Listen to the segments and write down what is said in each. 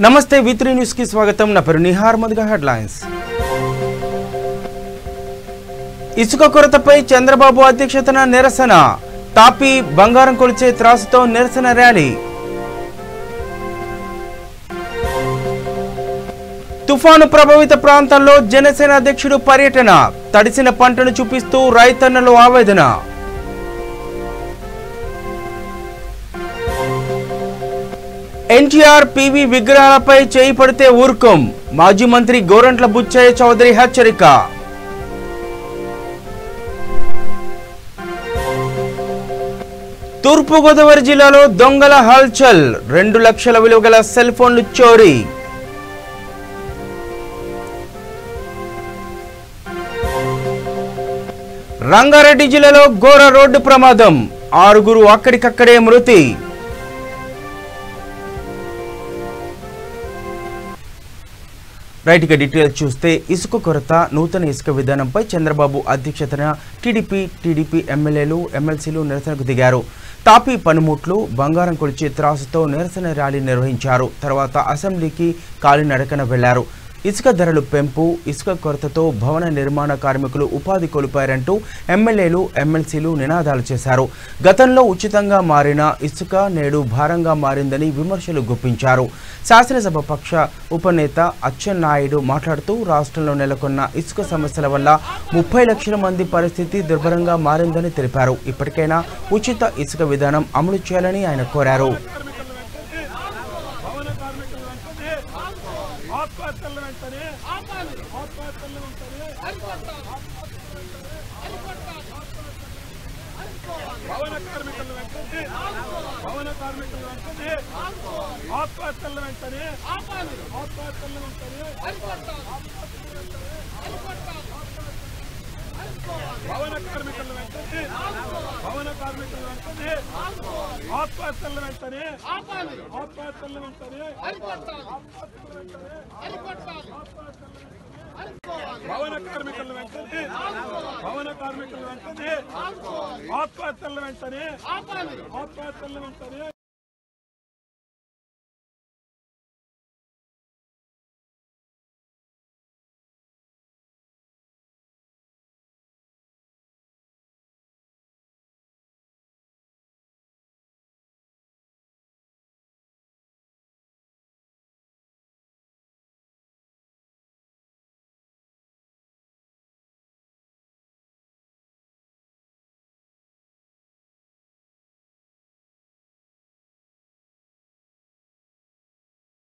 నమస్తే V3 news కి స్వాగతం. నా పేరు నిహార్. మొదటి హెడ్లైన్స్. ఇసుక కొరతపై చంద్రబాబు అధ్యక్షతన నిరసన. తాపి బంగారం కొలిచే త్రాసుతో నిరసన ర్యాలీ. తుఫాను ప్రభావిత ప్రాంతాల్లో జనసేన అధ్యక్షుడు పర్యటన. తడిసిన పంటను చూపిస్తూ రైతన్నలు ఆవేదన. ఎన్టీఆర్ పీవీ విగ్రహాలపై చేయి పడితే ఊరుకోం. మాజీ మంత్రి గోరంట్ల బుచ్చయ్య చౌదరి హెచ్చరిక. తూర్పుగోదావరి జిల్లాలో దొంగల హల్చల్. 2 లక్షల విలువ గల సెల్ ఫోన్లు చోరీ. రంగారెడ్డి జిల్లాలో ఘోర రోడ్డు ప్రమాదం. 6 అక్కడికక్కడే మృతి. రైట్గా డీటెయిల్స్ చూస్తే ఇసుక కొరత, నూతన ఇసుక విధానంపై చంద్రబాబు అధ్యక్షతన టీడీపీ ఎమ్మెల్యేలు, ఎమ్మెల్సీలు నిరసనకు దిగారు. తాపీ పనిముట్లు, బంగారం కొలిచే త్రాసుతో నిరసన ర్యాలీ నిర్వహించారు. తర్వాత అసెంబ్లీకి కాలినడకన వెళ్లారు. ఇసుక ధరలు పెంపు, ఇసుక కొరతతో భవన నిర్మాణ కార్మికులు ఉపాధి కోల్పోయారంటూ ఎమ్మెల్యేలు, ఎమ్మెల్సీలు నినాదాలు చేశారు. గతంలో ఉచితంగా మారిన ఇసుక నేడు భారంగా మారిందని విమర్శలు గుప్పించారు. శాసనసభ పక్ష ఉపనేత అచ్చెన్నాయుడు మాట్లాడుతూ రాష్ట్రంలో నెలకొన్న ఇసుక సమస్యల వల్ల 30 లక్షల మంది పరిస్థితి దుర్భరంగా మారిందని తెలిపారు. ఇప్పటికైనా ఉచిత ఇసుక విధానం అమలు చేయాలని ఆయన కోరారు.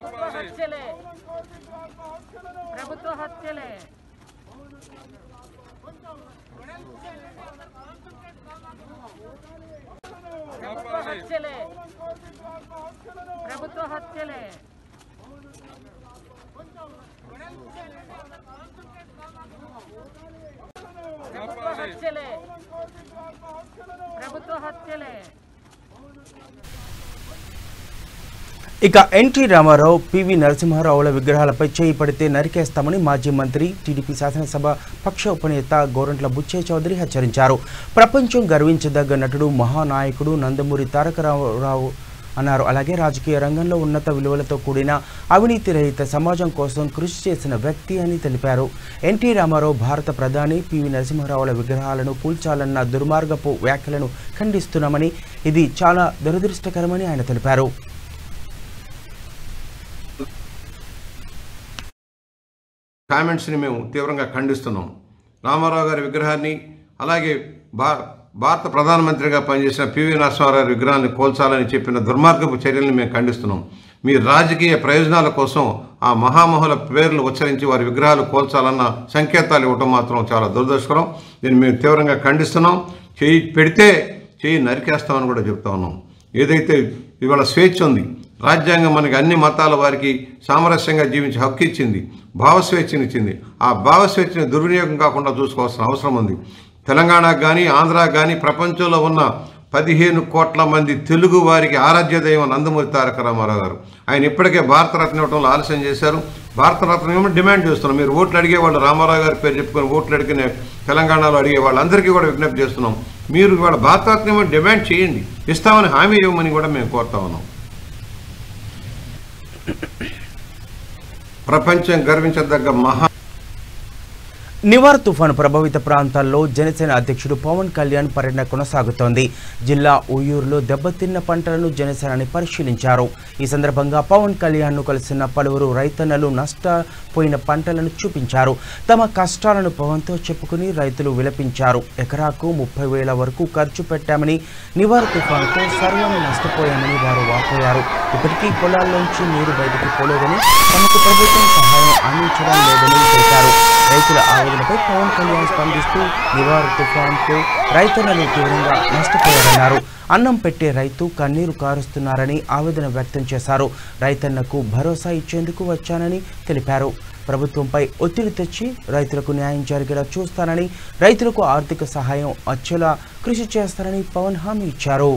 ప్రభుత్వ హత్యలే ప్రభుత్వ హత్యలే ప్రభుత్వ హత్యలే. ఇక ఎన్టీ రామారావు, పివి నరసింహారావుల విగ్రహాలపై చేయి పడితే నరికేస్తామని మాజీ మంత్రి, టీడీపీ శాసనసభ పక్ష ఉపనేత గోరంట్ల బుచ్చయ్య చౌదరి హెచ్చరించారు. ప్రపంచం గర్వించదగ్గ నటుడు, మహానాయకుడు నందమూరి తారక రామారావు అన్నారు. అలాగే రాజకీయ రంగంలో ఉన్నత విలువలతో కూడిన అవినీతి రహిత సమాజం కోసం కృషి చేసిన వ్యక్తి అని తెలిపారు. ఎన్టీ రామారావు భారత ప్రధాని, పివి నరసింహారావుల విగ్రహాలను కూల్చాలన్న దుర్మార్గపు వ్యాఖ్యలను ఖండిస్తున్నామని, ఇది చాలా దురదృష్టకరమని ఆయన తెలిపారు. కామెంట్స్ని మేము తీవ్రంగా ఖండిస్తున్నాం. రామారావు గారి విగ్రహాన్ని, అలాగే భారత ప్రధానమంత్రిగా పనిచేసిన పివి నరసింహారావు విగ్రహాన్ని కోల్చాలని చెప్పిన దుర్మార్గపు చర్యలను మేము ఖండిస్తున్నాం. మీ రాజకీయ ప్రయోజనాల కోసం ఆ మహామహుల పేర్లు ఉచ్చరించి వారి విగ్రహాలు కోల్చాలన్న సంకేతాలు ఇవ్వటం మాత్రం చాలా దురదృష్టకరం. దీన్ని మేము తీవ్రంగా ఖండిస్తున్నాం. చేయి పెడితే చేయి నరికేస్తామని కూడా చెప్తా ఉన్నాం. ఏదైతే ఇవాళ స్వేచ్ఛ ఉంది, రాజ్యాంగం మనకి అన్ని మతాల వారికి సామరస్యంగా జీవించే హక్కు ఇచ్చింది, భావస్వేచ్ఛనిచ్చింది. ఆ భావస్వేచ్ఛని దుర్వినియోగం కాకుండా చూసుకోవాల్సిన అవసరం ఉంది. తెలంగాణకు కానీ, ఆంధ్రాకు కానీ, ప్రపంచంలో ఉన్న 15 కోట్ల మంది తెలుగు వారికి ఆరాధ్య దైవం నందమూరి తారక రామారావు గారు. ఆయన ఇప్పటికే భారతరత్న ఇవ్వడంలో ఆలస్యం చేశారు. భారతరత్న ఏమో డిమాండ్ చేస్తున్నాం. మీరు ఓట్లు అడిగేవాళ్ళు రామారావు గారి పేరు చెప్పుకొని ఓట్లు అడిగిన తెలంగాణలో అడిగే వాళ్ళందరికీ కూడా విజ్ఞప్తి చేస్తున్నాం. మీరు ఇవాళ భారతరత్న ఏమో డిమాండ్ చేయండి, ఇస్తామని హామీ ఇవ్వమని కూడా మేము కోరుతా ఉన్నాం. ప్రపంచం గర్వించదగ్గ నివార్ తుఫాను ప్రభావిత ప్రాంతాల్లో జనసేన అధ్యక్షుడు పవన్ కళ్యాణ్ పర్యటన కొనసాగుతోంది. జిల్లా ఉయ్యూరులో దెబ్బతిన్న పంటలను జనసేనాని పరిశీలించారు. ఈ సందర్భంగా పవన్ కళ్యాణ్ ను కలిసిన పలువురు రైతన్నలు నష్టపోయిన పంటలను చూపించారు. తమ కష్టాలను పవన్తో చెప్పుకుని రైతులు విలపించారు. ఎకరాకు 30,000 వరకు ఖర్చు పెట్టామని, నివార్ తుఫానుతో సర్వం నష్టపోయామని వారు వాపోయారు. ఇప్పటికీ పొలాల్లోంచి నీరు బయటికి పోలేదని, తమకు ప్రభుత్వం సహాయం అందించడం లేదని తెలిపారు. రైతుల ఆవేదనపై పవన్ కళ్యాణ్ స్పందిస్తూ నివార్ తుఫాన్తో రైతన్నలు తీవ్రంగా నష్టపోయారన్నారు. అన్నం పెట్టే రైతు కన్నీరు కారుస్తున్నారని ఆవేదన వ్యక్తం చేశారు. రైతన్నకు భరోసా ఇచ్చేందుకు వచ్చానని తెలిపారు. ప్రభుత్వంపై ఒత్తిడి తెచ్చి రైతులకు న్యాయం జరిగేలా చూస్తానని, రైతులకు ఆర్థిక సహాయం వచ్చేలా కృషి చేస్తారని పవన్ హామీ ఇచ్చారు.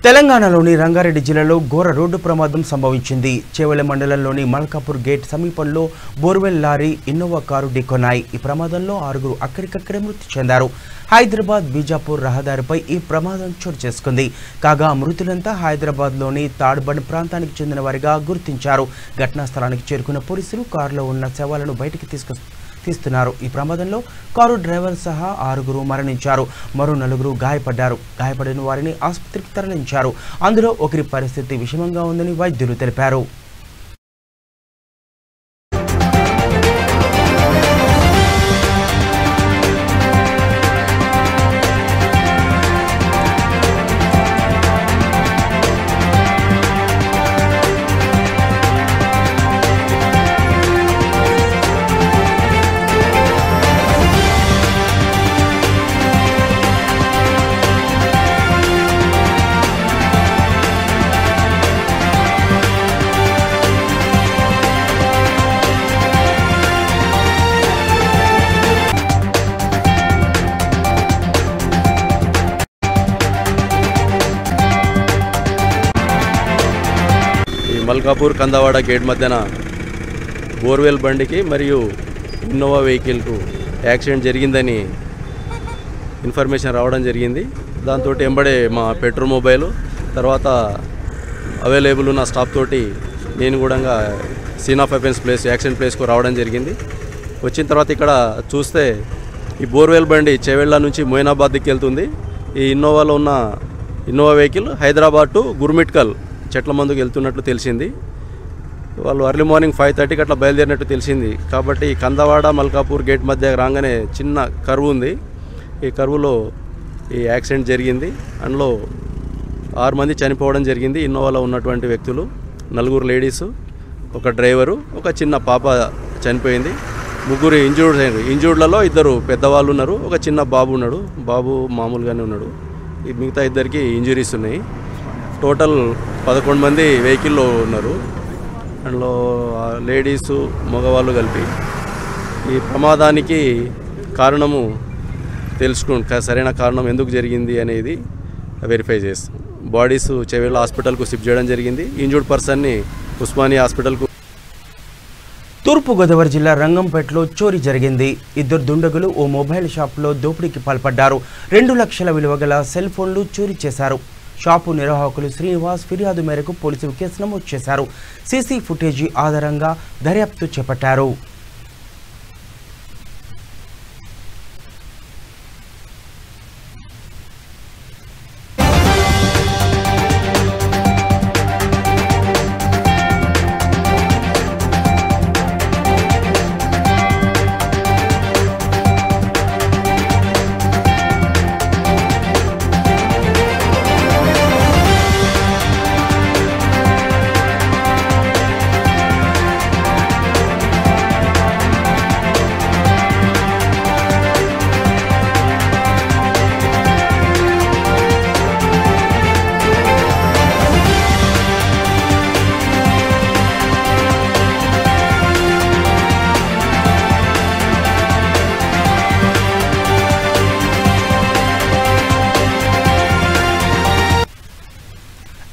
తెలంగాణలోని రంగారెడ్డి జిల్లాలో ఘోర రోడ్డు ప్రమాదం సంభవించింది. చేవెళ్ల మండలంలోని మల్కాపూర్ గేట్ సమీపంలో బోర్వెల్ లారీ, ఇన్నోవా కారు ఢీకొన్నాయి. ఈ ప్రమాదంలో 6 అక్కడికక్కడే మృతి చెందారు. హైదరాబాద్ బీజాపూర్ రహదారిపై ఈ ప్రమాదం చోటు చేసుకుంది. కాగా మృతులంతా హైదరాబాద్లోని తాడ్బండ్ ప్రాంతానికి చెందిన వారిగా గుర్తించారు. ఘటనా స్థలానికి చేరుకున్న పోలీసులు కారులో ఉన్న శవాలను బయటికి తీస్తున్నారు. ఈ ప్రమాదంలో కారు డ్రైవర్ సహా 6 మరణించారు. మరో 4 గాయపడ్డారు. గాయపడిన వారిని ఆసుపత్రికి తరలించారు. అందులో ఒకరి పరిస్థితి విషమంగా ఉందని వైద్యులు తెలిపారు. మల్కాపూర్ కందవాడ గేట్ మధ్యన బోర్వెల్ బండికి మరియు ఇన్నోవా వెహికల్కు యాక్సిడెంట్ జరిగిందని ఇన్ఫర్మేషన్ రావడం జరిగింది. దాంతో ఎంబడే మా పెట్రోల్ మొబైల్ తర్వాత అవైలబుల్ ఉన్న స్టాఫ్ తోటి నేను కూడా scene of offence place accident ప్లేస్కు రావడం జరిగింది. వచ్చిన తర్వాత ఇక్కడ చూస్తే ఈ బోర్వెల్ బండి చేవెళ్ళ నుంచి మొయినాబాద్కి వెళ్తుంది. ఈ ఇన్నోవాలో ఉన్న Innova vehicle Hyderabad to Gurmitkal చెట్ల మందుకు వెళ్తున్నట్లు తెలిసింది. వాళ్ళు ఎర్లీ మార్నింగ్ 5:30కి అట్లా బయలుదేరినట్టు తెలిసింది. కాబట్టి కందవాడ మల్కాపూర్ గేట్ మధ్య రాగానే చిన్న కర్వ్ ఉంది. ఈ కర్వ్లో ఈ యాక్సిడెంట్ జరిగింది. అందులో 6 మంది చనిపోవడం జరిగింది. ఇన్నోవాలో ఉన్నటువంటి వ్యక్తులు 4 లేడీసు, ఒక డ్రైవరు, ఒక చిన్న పాప చనిపోయింది. 3 ఇంజూర్డ్ అయ్యారు. ఇంజూర్డ్లలో 2 పెద్దవాళ్ళు ఉన్నారు, ఒక చిన్న బాబు ఉన్నాడు. బాబు మామూలుగానే ఉన్నాడు. ఈ మిగతా 2కి ఇంజురీస్ ఉన్నాయి. టోటల్ 11 మంది వెహికల్లో ఉన్నారు. అందులో లేడీసు మగవాళ్ళు కలిపి. ఈ ప్రమాదానికి కారణము సరైన కారణం ఎందుకు జరిగింది అనేది వెరిఫై చేస్తాం. బాడీస్ చెవెళ్ళ హాస్పిటల్కు షిఫ్ట్ చేయడం జరిగింది. ఇంజూర్డ్ పర్సన్ని ఉస్మానియా హాస్పిటల్కు. తూర్పుగోదావరి జిల్లా రంగంపేటలో చోరీ జరిగింది. 2 దుండగులు ఓ మొబైల్ షాప్లో దోపిడీకి పాల్పడ్డారు. 2 లక్షల విలువ గల సెల్ ఫోన్లు చోరీ చేశారు. షాపు నిర్వాహకులు శ్రీనివాస్ ఫిర్యాదు మేరకు పోలీసులు కేసు నమోదు చేశారు. సీసీ ఫుటేజీ ఆధారంగా దర్యాప్తు చేపట్టారు.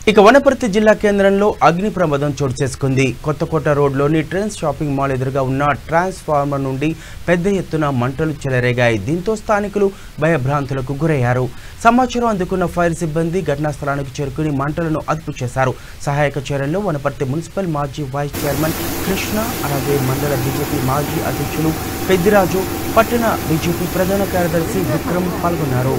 ఇక వనపర్తి జిల్లా కేంద్రంలో అగ్ని ప్రమాదం చోటు చేసుకుంది. కొత్తకోట రోడ్లోని ట్రెండ్స్ షాపింగ్ మాల్ ఎదురుగా ఉన్న ట్రాన్స్ఫార్మర్ నుండి పెద్ద ఎత్తున మంటలు చెలరేగాయి. దీంతో స్థానికులు భయభ్రాంతులకు గురయ్యారు. సమాచారం అందుకున్న ఫైర్ సిబ్బంది ఘటనా స్థలానికి చేరుకుని మంటలను అదుపు చేశారు. సహాయక చర్యల్లో వనపర్తి మున్సిపల్ మాజీ వైస్ చైర్మన్ కృష్ణ, అలాగే మండల బీజేపీ మాజీ అధ్యక్షులు పెద్దిరాజు, పట్టణ బీజేపీ ప్రధాన కార్యదర్శి విక్రమ్ పాల్గొన్నారు.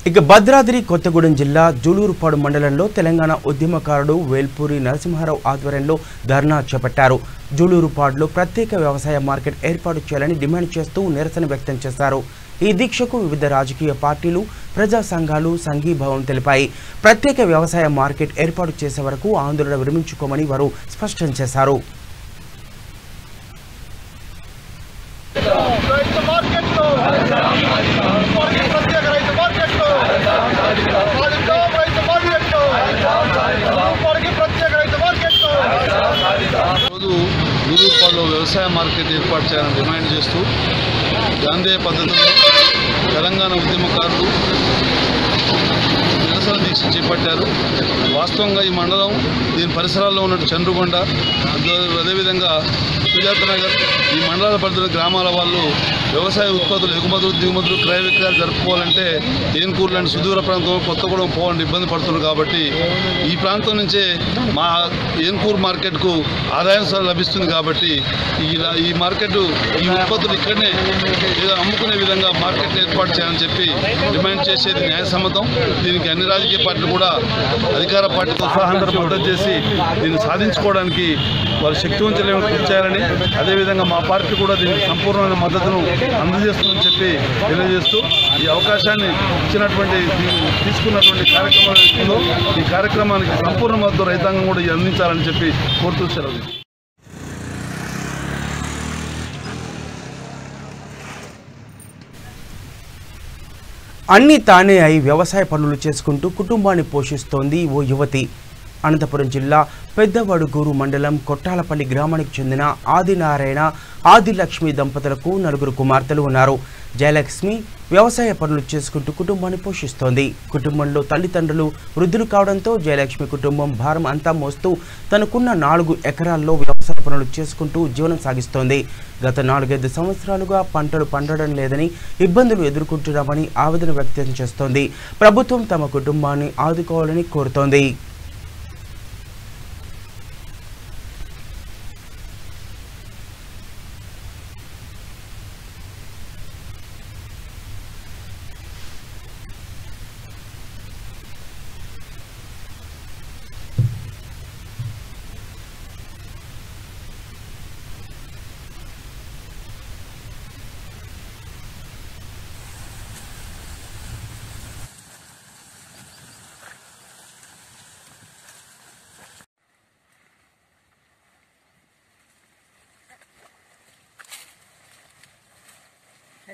ఇక భద్రాద్రి కొత్తగూడెం జిల్లా జూలూరుపాడు మండలంలో తెలంగాణ ఉద్యమకారుడు వేల్పూరి నరసింహారావు ఆధ్వర్యంలో ధర్నా చేపట్టారు. జూలూరుపాడులో ప్రత్యేక వ్యవసాయ మార్కెట్ ఏర్పాటు చేయాలని డిమాండ్ చేస్తూ నిరసన వ్యక్తం చేశారు. ఈ దీక్షకు వివిధ రాజకీయ పార్టీలు, ప్రజా సంఘాలు సంఘీభావం తెలిపాయి. ప్రత్యేక వ్యవసాయ మార్కెట్ ఏర్పాటు చేసే వరకు ఆందోళన విరమించుకోమని వారు స్పష్టం చేశారు. జూలూరుపాడులో వ్యవసాయ మార్కెట్ ఏర్పాటు చేయాలని డిమాండ్ చేస్తూ గాంధీ పద్ధతిలో తెలంగాణ ఉద్యమకారులు నిరసన దీక్ష చేపట్టారు. వాస్తవంగా ఈ మండలం దీని పరిసరాల్లో ఉన్న చంద్రగొండ, అదేవిధంగా సుజాతనగర్, ఈ మండలాల పరిధిలో గ్రామాల వాళ్ళు వ్యవసాయ ఉత్పత్తులు ఎగుమతులు దిగుమతులు క్రయ విక్రయాలు జరుపుకోవాలంటే ఏన్కూరు లాంటి సుదూర ప్రాంతం కొత్తగూడెం పోవాలంటే ఇబ్బంది పడుతున్నారు. కాబట్టి ఈ ప్రాంతం నుంచే మా ఏన్కూరు మార్కెట్కు ఆదాయం లభిస్తుంది. కాబట్టి ఈ మార్కెట్ ఈ ఉత్పత్తులు ఇక్కడనే అమ్ముకునే విధంగా మార్కెట్ ఏర్పాటు చేయాలని చెప్పి డిమాండ్ చేసేది న్యాయసమ్మతం. దీనికి అన్ని రాజకీయ పార్టీలు కూడా అధికార పార్టీతో ఉత్సాహంతో మద్దతు చేసి దీన్ని సాధించుకోవడానికి వారు శక్తివంతులు కృషి చేయాలని, అదేవిధంగా మా పార్టీ కూడా దీనికి సంపూర్ణమైన మద్దతును అందజేస్తుందని చెప్పి తెలియజేస్తూ ఈ అవకాశాన్ని ఇచ్చినటువంటి తీసుకున్నటువంటి కార్యక్రమంలో ఈ కార్యక్రమానికి సంపూర్ణ మద్దతు రైతాంగం కూడా అందించాలని చెప్పి కోరుతూ సెలవు. అన్నీ తానే అయి వ్యవసాయ పనులు చేసుకుంటూ కుటుంబాన్ని పోషిస్తోంది ఓ యువతి. అనంతపురం జిల్లా పెద్దవడుగూరు మండలం కొట్టాలపల్లి గ్రామానికి చెందిన ఆదినారాయణ, ఆదిలక్ష్మి దంపతులకు 4 కుమార్తెలు ఉన్నారు. జయలక్ష్మి వ్యవసాయ పనులు చేసుకుంటూ కుటుంబాన్ని పోషిస్తోంది. కుటుంబంలో తల్లిదండ్రులు వృద్ధులు కావడంతో జయలక్ష్మి కుటుంబం భారం అంతా మోస్తూ తనకున్న 4 ఎకరాల్లో వ్యవసాయ పనులు చేసుకుంటూ జీవనం సాగిస్తోంది. గత 4-5 సంవత్సరాలుగా పంటలు పండడం లేదని, ఇబ్బందులు ఎదుర్కొంటున్నామని ఆవేదన వ్యక్తం చేస్తోంది. ప్రభుత్వం తమ కుటుంబాన్ని ఆదుకోవాలని కోరుతోంది.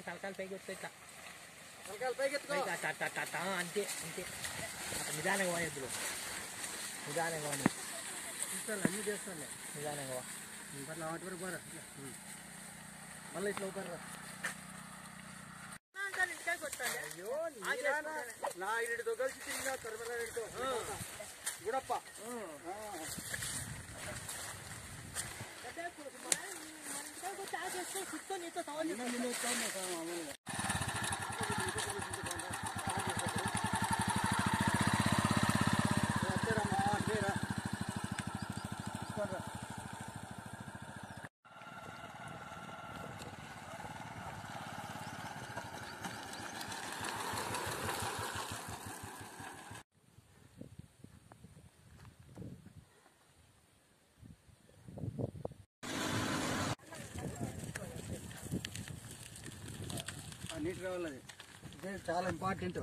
తలకాయలు పైకి వస్తాయి, అంతే అంతే. నిదానంగా పోయేద్దు, నిదానంగా అన్నీ చేస్తాను, నిదానంగా వాటి వరకు పోరా, మళ్ళీ ఇట్లా పోరా. నా ఇడితో కలిసి తిరిగిన కర్మరాడితో గుడప్ప నీట్ కావాలి ఇదే చాలా ఇంపార్టెంట్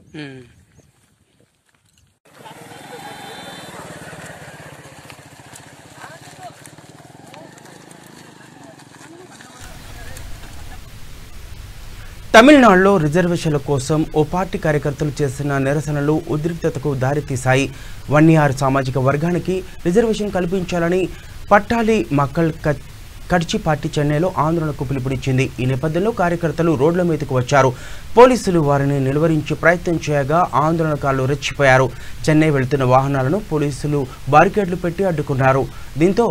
తమిళనాడులో రిజర్వేషన్ల కోసం ఓ పార్టీ కార్యకర్తలు చేసిన నిరసనలు ఉద్రిక్తతకు దారితీశాయి. వన్నియార్ సామాజిక వర్గానికి రిజర్వేషన్ కల్పించాలని పట్టాలి మక్కల్ కడ్చి పార్టీ చెన్నైలో ఆందోళనకు పిలుపునిచ్చింది. ఈ నేపథ్యంలో కార్యకర్తలు రోడ్ల మీదకు వచ్చారు. పోలీసులు వారిని నిలువరించి ప్రయత్నం చేయగా ఆందోళనకారులు రెచ్చిపోయారు. చెన్నై వెళుతున్న వాహనాలను పోలీసులు బారికేడ్లు పెట్టి అడ్డుకున్నారు. దీంతో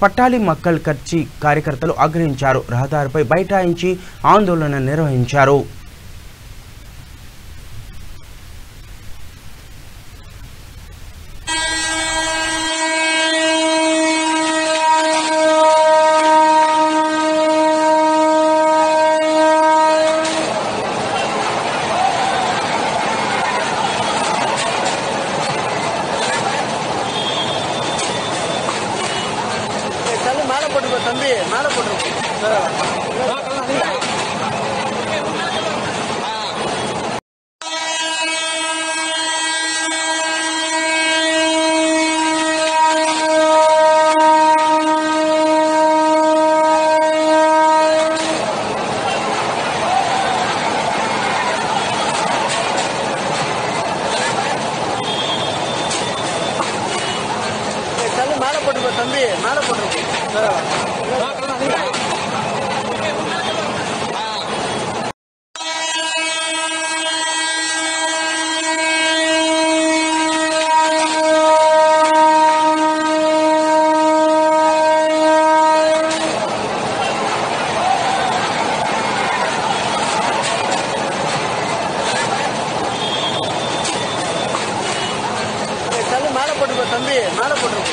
పట్టాలి మక్కల్ కడ్చి కార్యకర్తలు ఆగ్రహించారు. రహదారిపై బైఠాయించి ఆందోళన నిర్వహించారు. தம்பி மேலே போட்டுருவோம் தம்பி மேலே போட்டுருவோம் தம்பி மேலே போட்டுருவோம்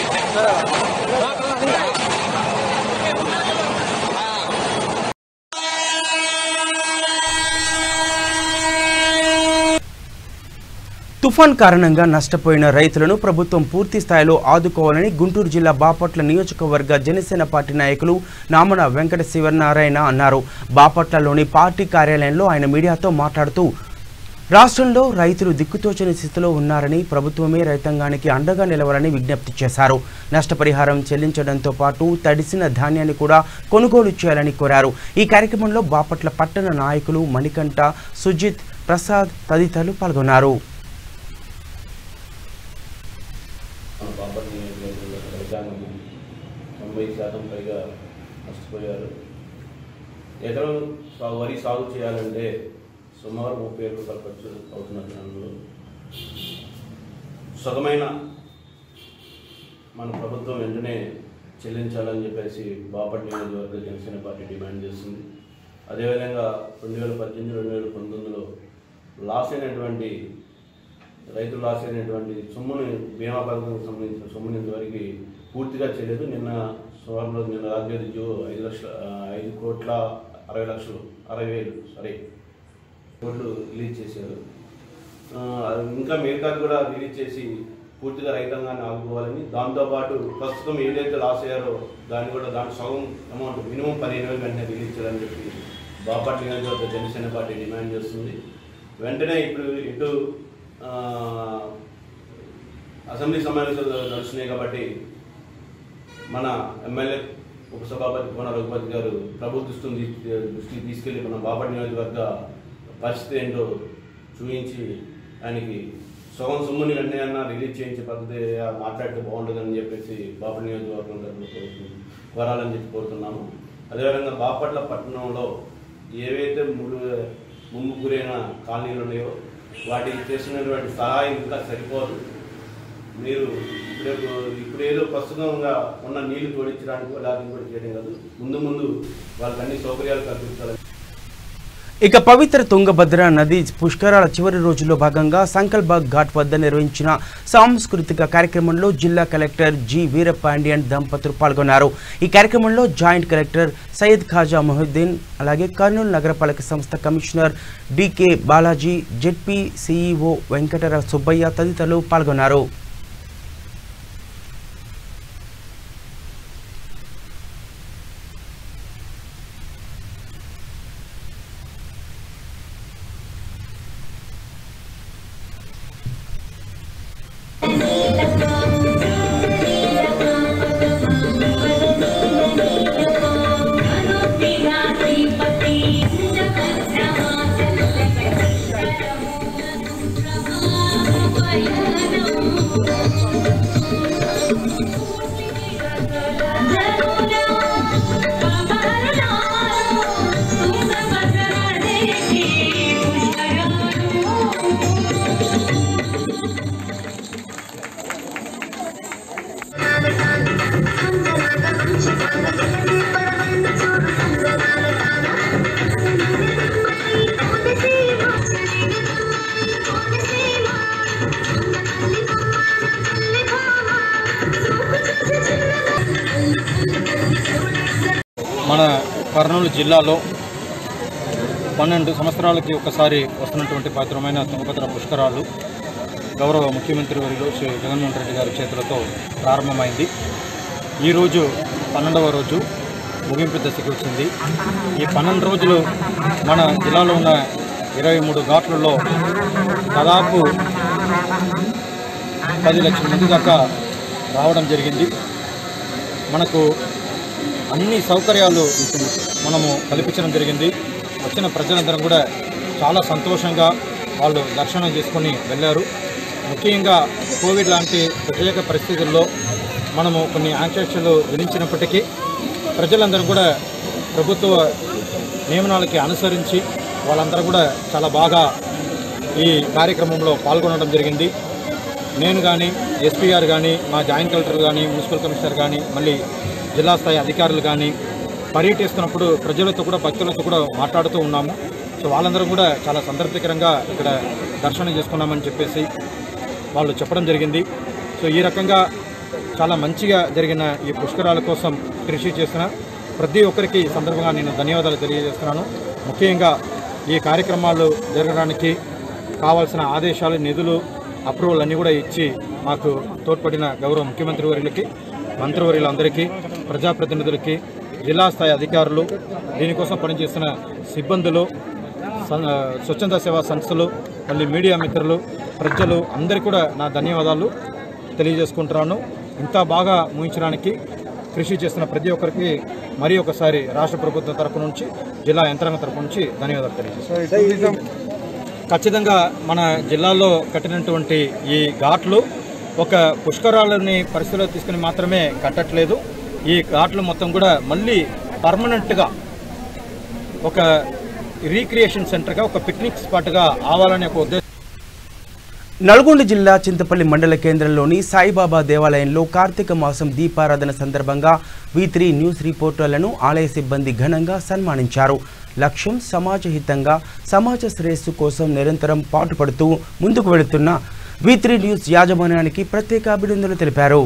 తుఫాన్ కారణంగా నష్టపోయిన రైతులను ప్రభుత్వం పూర్తి స్థాయిలో ఆదుకోవాలని గుంటూరు జిల్లా బాపట్ల నియోజకవర్గ జనసేన పార్టీ నాయకులు నామన వెంకట శివనారాయణ అన్నారు. బాపట్లలోని పార్టీ కార్యాలయంలో ఆయన మీడియాతో మాట్లాడుతూ రాష్ట్రంలో రైతులు దిక్కుతోచని స్థితిలో ఉన్నారని, ప్రభుత్వమే రైతాంగానికి అండగా నిలవాలని విజ్ఞప్తి చేశారు. నష్టపరిహారం చెల్లించడంతో పాటు తడిసిన ధాన్యాన్ని కూడా కొనుగోలు చేయాలని కోరారు. ఈ కార్యక్రమంలో బాపట్ల పట్టణ నాయకులు మణికంఠ, సుజిత్, ప్రసాద్ తదితరులు పాల్గొన్నారు. బాపట్ల నియోజకవర్గంలో రైతాంగం 90% పైగా నష్టపోయారు. ఎకరం వరి సాగు చేయాలంటే సుమారు 30,000 రూపాయలు ఖర్చు అవుతున్నది. అందులో సగమైన మన ప్రభుత్వం వెంటనే చెల్లించాలని చెప్పేసి బాపట్ల నియోజకవర్గ జనసేన పార్టీ డిమాండ్ చేస్తుంది. అదేవిధంగా 2018-2019లో లాస్ అయినటువంటి రైతులు లాస్ అయినటువంటి సొమ్ముని బీమా పథకానికి సంబంధించిన సొమ్ముని ఇంతవరకు పూర్తిగా చేయలేదు. నిన్న రాజ్యాది 5,60,000 కోట్లు రిలీజ్ చేశారు. ఇంకా మిగతాది కూడా రిలీజ్ చేసి పూర్తిగా రైతాంగాన్ని ఆదుకోవాలని, దాంతోపాటు ప్రస్తుతం ఏదైతే లాస్ అయ్యారో దాని సగం అమౌంట్ మినిమం 15,000 వెంటనే రిలీజ్ చేయాలని చెప్పి బాపట్ల నియోజకవర్గ జనసేన పార్టీ డిమాండ్ చేస్తుంది. వెంటనే ఇప్పుడు ఇటు అసెంబ్లీ సమావేశాలు నడుస్తున్నాయి కాబట్టి మన ఎమ్మెల్యే ఉపసభాపతి కోన రఘుపతి గారు ప్రభుత్వ దృష్టికి తీసుకెళ్లి మన బాపట్ల నియోజకవర్గ పరిస్థితి ఏంటో చూపించి ఆయనకి సగం సొమ్ముని వెంటనే అన్న రిలీజ్ చేయించే పద్ధతి మాట్లాడితే బాగుంటుందని చెప్పేసి బాపట్ల నియోజకవర్గం తరఫున కోరాలని చెప్పి కోరుతున్నాము. అదేవిధంగా బాపట్ల పట్టణంలో ఏవైతే ముంపు గురైన కాలనీలు ఉన్నాయో వాటికి చేస్తున్నటువంటి సహాయం ఇంకా సరిపోదు. మీరు ఇప్పుడేదో ప్రస్తుతంగా ఉన్న నీళ్లు తోడించడానికి అలాగే కూడా చేయడం కాదు, ముందు ముందు వాళ్ళకి అన్ని సౌకర్యాలు కల్పించాలి. ఇక పవిత్ర తుంగభద్ర నది పుష్కరాల చివరి రోజుల్లో భాగంగా సంకల్బాగ్ ఘాట్ వద్ద నిర్వహించిన సాంస్కృతిక కార్యక్రమంలో జిల్లా కలెక్టర్ జి వీరపాండియన్ దంపతులు పాల్గొన్నారు. ఈ కార్యక్రమంలో జాయింట్ కలెక్టర్ సయ్యద్ ఖాజా మొహిద్దీన్, అలాగే కర్నూలు నగరపాలక సంస్థ commissioner DK Balaji, ZP CEO Venkatara Subbaiah తదితరులు పాల్గొన్నారు. మన కర్నూలు జిల్లాలో 12 సంవత్సరాలకి ఒకసారి వస్తున్నటువంటి పవిత్రమైన తుంగభద్ర పుష్కరాలు గౌరవ ముఖ్యమంత్రి వర్యులు శ్రీ జగన్మోహన్ రెడ్డి గారి చేతులతో ప్రారంభమైంది. ఈరోజు 12వ రోజు ముగింపు దశకి వచ్చింది. ఈ 12 రోజులు మన జిల్లాలో ఉన్న 23 ఘాట్లలో దాదాపు 10 లక్షల మంది దాకా రావడం జరిగింది. మనకు అన్ని సౌకర్యాలు మనము కల్పించడం జరిగింది. వచ్చిన ప్రజలందరం కూడా చాలా సంతోషంగా వాళ్ళు దర్శనం చేసుకొని వెళ్ళారు. ముఖ్యంగా కోవిడ్ లాంటి ప్రత్యేక పరిస్థితుల్లో మనము కొన్ని ఆంక్షలు విధించినప్పటికీ ప్రజలందరూ కూడా ప్రభుత్వ నియమనాలకి అనుసరించి వాళ్ళందరూ కూడా చాలా బాగా ఈ కార్యక్రమంలో పాల్గొనడం జరిగింది. నేను కానీ, ఎస్పీ గారు కానీ, మా జాయింట్ కలెక్టర్ కానీ, మున్సిపల్ కమిషనర్ కానీ, మళ్ళీ జిల్లా స్థాయి అధికారులు కానీ పర్యటిస్తున్నప్పుడు ప్రజలతో కూడా భక్తులతో కూడా మాట్లాడుతూ ఉన్నాము. సో వాళ్ళందరూ కూడా చాలా సంతృప్తికరంగా ఇక్కడ దర్శనం చేసుకున్నామని చెప్పేసి వాళ్ళు చెప్పడం జరిగింది. సో ఈ రకంగా చాలా మంచిగా జరిగిన ఈ పుష్కరాల కోసం కృషి చేసిన ప్రతి ఒక్కరికి ఈ సందర్భంగా నేను ధన్యవాదాలు తెలియజేస్తున్నాను. ముఖ్యంగా ఈ కార్యక్రమాలు జరగడానికి కావాల్సిన ఆదేశాలు, నిధులు, అప్రూవల్ అన్నీ కూడా ఇచ్చి మాకు తోడ్పడిన గౌరవ ముఖ్యమంత్రి వర్యులకి, మంత్రివర్యులందరికీ, ప్రజాప్రతినిధులకి, జిల్లా స్థాయి అధికారులు, దీనికోసం పనిచేస్తున్న సిబ్బందులు, స్వచ్ఛంద సేవా సంస్థలు, మళ్ళీ మీడియా మిత్రులు, ప్రజలు అందరికీ కూడా నా ధన్యవాదాలు తెలియజేసుకుంటున్నాను. ఇంత బాగా ముగించడానికి కృషి చేస్తున్న ప్రతి ఒక్కరికి మరి ఒకసారి రాష్ట్ర ప్రభుత్వం తరపు నుంచి, జిల్లా యంత్రాంగం తరపు నుంచి ధన్యవాదాలు తెలియజేస్తున్నాను. ఖచ్చితంగా మన జిల్లాలో కట్టినటువంటి ఈ ఘాట్లు ఒక పుష్కరాలని పరిస్థితిలో తీసుకుని మాత్రమే కట్టట్లేదు. ఈ ఘాట్లు మొత్తం కూడా మళ్ళీ పర్మనెంట్గా ఒక రీక్రియేషన్ సెంటర్గా, ఒక పిక్నిక్ స్పాట్గా ఆవాలనే ఒక ఉద్దేశం. నల్గొండ జిల్లా చింతపల్లి మండల కేంద్రంలోని సాయిబాబా దేవాలయంలో కార్తీక మాసం దీపారాధన సందర్భంగా V3 న్యూస్ రిపోర్టర్లను ఆలయ సిబ్బంది ఘనంగా సన్మానించారు. లక్ష్యం సమాజహితంగా, సమాజ శ్రేయస్సు కోసం నిరంతరం పాటుపడుతూ ముందుకు వెళుతున్న V3 న్యూస్ యాజమాన్యానికి ప్రత్యేక అభినందనలు తెలిపారు.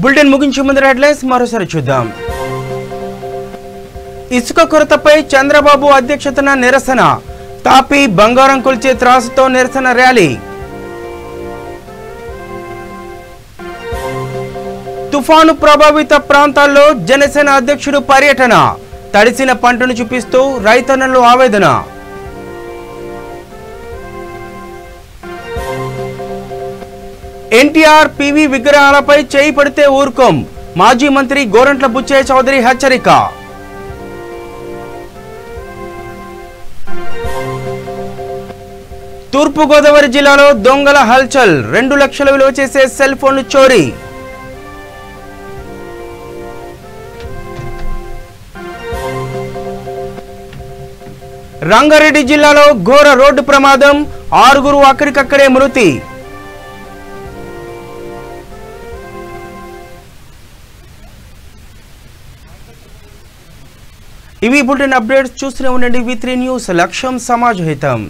బులెటిన్ ముగించే ముందు హెడ్లైన్స్ మరోసారి చూద్దాం. ఇసుక కొరతపై చంద్రబాబు అధ్యక్షతన నిరసన. తాపీ బంగారం కొల్చే త్రాసుతో నిరసన ర్యాలీ. తుఫాను ప్రభావిత ప్రాంతాల్లో జనసేన అధ్యక్షుడు పర్యటన. తడిసిన పంటను చూపిస్తూ రైతన్నలు ఆవేదన. ఎన్టీఆర్ పివి విగ్రహాలపై చేయి పడితే ఊరుకోం. మాజీ మంత్రి గోరంట్ల బుచ్చయ్య చౌదరి హెచ్చరిక. తూర్పుగోదావరి జిల్లాలో దొంగల హల్చల్. 2 లక్షల విలువ చేసే సెల్ ఫోన్లు చోరీ. రంగారెడ్డి జిల్లాలో ఘోర రోడ్డు ప్రమాదం. 6 అక్కడికక్కడే మృతి. ఇవి బులెటిన్ అప్డేట్స్. చూస్తూనే ఉండండి V3 న్యూస్. లక్ష్యం సమాజ హితం.